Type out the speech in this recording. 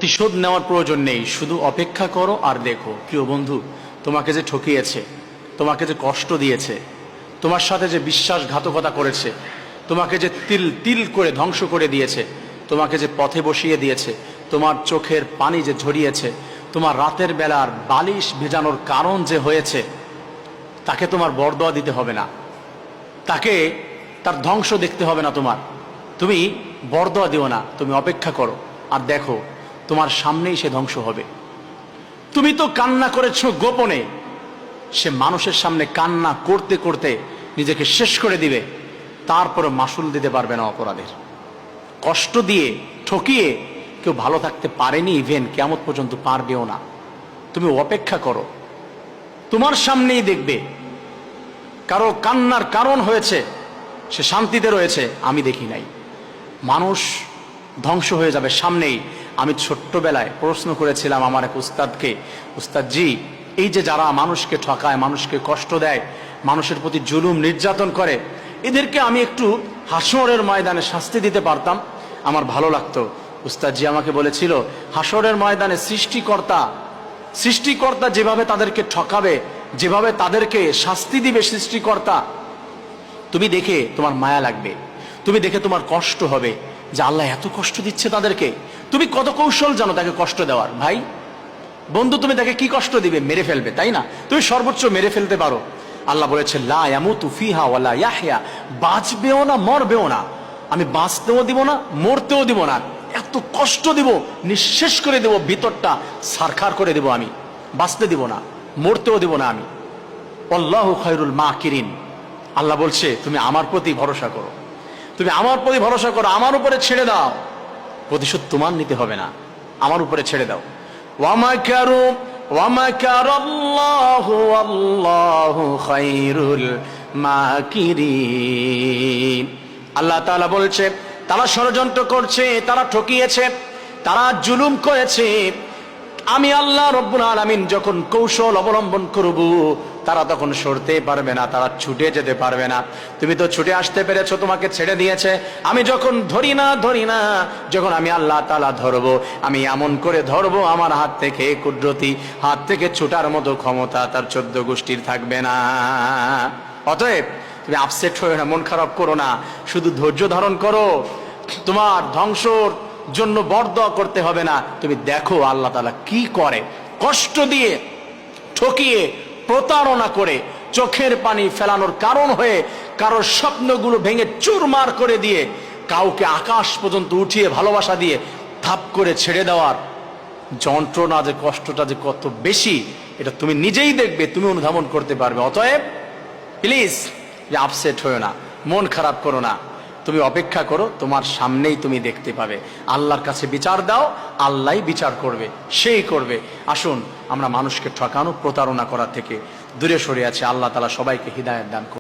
প্রতিশোধ নেওয়ার প্রয়োজন নেই, শুধু অপেক্ষা করো আর দেখো। প্রিয় বন্ধু, তোমাকে যে ঠকিয়েছে, তোমাকে যে কষ্ট দিয়েছে, তোমার সাথে যে বিশ্বাসঘাতকতা করেছে, তোমাকে যে তিল তিল করে ধ্বংস করে দিয়েছে, তোমাকে যে পথে বসিয়ে দিয়েছে, তোমার চোখের পানি যে ঝরিয়েছে, তোমার রাতের বেলার বালিশ ভেজানোর কারণ যে হয়েছে, তাকে তোমার বরদোয়া দিতে হবে না, তাকে তার ধ্বংস দেখতে হবে না। তুমি বরদোয়া দিও না, তুমি অপেক্ষা করো আর দেখো তোমার সামনেই সে ধ্বংস হবে। তুমি তো কান্না করেছো গোপনে, সে মানুষের সামনে কান্না করতে করতে নিজেকে শেষ করে দিবে, তারপরে মাসুল দিতে পারবে না অপরাধের। কষ্ট দিয়ে ঠকিয়ে কেউ ভালো থাকতে পারেনি, ইভেন কিয়ামত পর্যন্ত পারবেও না। তুমি অপেক্ষা করো, তোমার সামনেই দেখবে কারো কান্নার কারণ হয়েছে, সে শান্তিতে রয়েছে, আমি দেখি নাই। মানুষ ধ্বংস হয়ে যাবে সামনেই। আমি ছোট্টবেলায় প্রশ্ন করেছিলাম আমার এক উস্তাদকে, উস্তাদজি, এই যে যারা মানুষকে ঠকায়, মানুষকে কষ্ট দেয়, মানুষের প্রতি জুলুম নির্যাতন করে, এদেরকে আমি একটু হাসরের ময়দানে শাস্তি দিতে পারতাম, আমার ভালো লাগতো। উস্তাদজি আমাকে বলেছিল, হাসরের ময়দানে সৃষ্টিকর্তা যেভাবে তাদেরকে ঠকাবে, যেভাবে তাদেরকে শাস্তি দিবে সৃষ্টিকর্তা, তুমি দেখে তোমার মায়া লাগবে, তুমি দেখে তোমার কষ্ট হবে যে আল্লাহ এত কষ্ট দিচ্ছে তাদেরকে। তুমি কত কৌশল জানো তাকে কষ্ট দেওয়ার। ভাই বন্ধু, তুমি তাকে কি কষ্ট দিবে? মেরে ফেলবে, তাই না? তুমি সর্বোচ্চ মেরে ফেলতে পারো। আল্লাহ বলেছে লা ইয়ামুতু ফিহা ওয়ালা ইয়াহইয়া, বাঁচবেও না মরবেও না, আমি বাঁচতেও দিব না মরতেও দিব না, এত কষ্ট দিব, নিঃশেষ করে দেব, ভিতরটা সারখার করে দেব, আমি বাঁচতে দিব না মরতেও দিব না আমি। আল্লাহু খায়রুল মাকিরিন। আল্লাহ বলছে তুমি আমার প্রতি ভরসা করো, তুমি আমার প্রতি ভরসা করো, আমার উপরে ছেড়ে দাও, প্রতিশোধ তোমার নিতে হবে না, আমার উপরে ছেড়ে দাও। ওয়ামাকারু ওয়ামাকারাল্লাহু আল্লাহু খায়রুল মাকিরিন। আল্লাহ তাআলা বলছে তারা ষড়যন্ত্র করছে, তারা ঠকিয়েছে, তারা জুলুম করেছে, আমি আল্লাহ রব্বুল আলামিন যখন কৌশল অবলম্বন করব, তারা তখন সরতে পারবে না, তারা ছুটে যেতে পারবে না। তুমি তো ছুটে আসতে পেরেছো, তোমাকে ছেড়ে দিয়েছে। আমি যখন ধরি না, যখন আমি আল্লাহ তাআলা ধরবো, আমি এমন করে ধরবো, আমার হাত থেকে কুদরতি হাত থেকে ছুটার মতো ক্ষমতা তার 14 গোষ্ঠীর থাকবে না। অতএব তুমি আপসেট হয়ে না, মন খারাপ করো না, শুধু ধৈর্য ধারণ করো। তোমার ধ্বংসর জন্য বরদোয়া করতে হবে না, তুমি দেখো আল্লাহ তাআলা কি করে। কষ্ট দিয়ে, ঠকিয়ে, প্রতারণা করে, চোখের পানি ফেলানোর কারণ হয়ে, কারোর স্বপ্নগুলো ভেঙে চুরমার করে দিয়ে, কাউকে আকাশ পর্যন্ত উঠিয়ে ভালোবাসা দিয়ে থাপ করে ছেড়ে দেওয়ার যন্ত্রণা যে, কষ্টটা যে কত বেশি, এটা তুমি নিজেই দেখবে, তুমি অনুধাবন করতে পারবে। অতএব প্লিজ আপসেট হয়েও না, মন খারাপ করো না, তুমি অপেক্ষা করো, তোমার সামনেই তুমি দেখতে পাবে। আল্লাহর কাছে বিচার দাও, আল্লাহই বিচার করবে, সেই করবে। আসুন আমরা মানুষকে ঠকানো, প্রতারণা করা থেকে দূরে সরে আছি। আল্লাহ তাআলা সবাইকে হিদায়াত দান করুন।